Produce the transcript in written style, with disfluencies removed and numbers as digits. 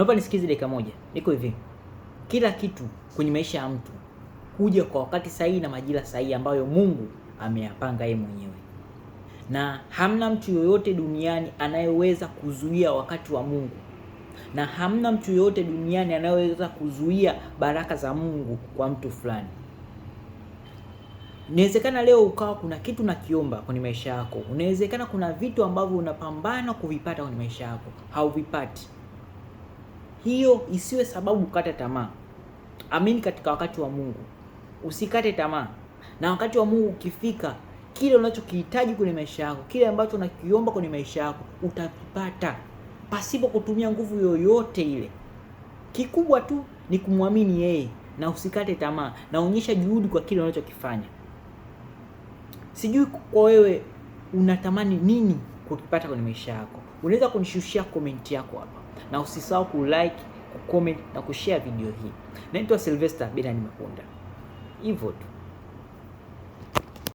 Hapa nisikize dakika moja. Niko hivi. Kila kitu kwenye maisha ya mtu huja kwa wakati sahihi na majira sahihi ambayo Mungu ameyapanga yeye mwenyewe. Na hamna mtu yoyote duniani anayeweza kuzuia wakati wa Mungu. Na hamna mtu yoyote duniani anayeweza kuzuia baraka za Mungu kwa mtu fulani. Inawezekana leo ukawa kuna kitu nakiomba kwenye maisha yako. Inawezekana kuna vitu ambavyo unapambana kuvipata kwenye maisha yako, hauvipati. Hiyo isiwe sababu kukata tamaa. Amini katika wakati wa Mungu. Usikate tamaa. Na wakati wa Mungu ukifika, kile unachokihitaji kwenye maisha yako, kile ambacho unakiomba kwenye maisha yako, utakipata pasipo kutumia nguvu yoyote ile. Kikubwa tu ni kumwamini yeye na usikate tamaa, na onyesha juhudi kwa kile unachokifanya. Sijui kwa wewe unatamani nini kukipata kwenye maisha yako. Unaweza kunishushia comment yako hapa. Na usisahau kulike, kucomment na kushare video hii. Naitwa Sylvester Bernard Makonda. Hivyo tu.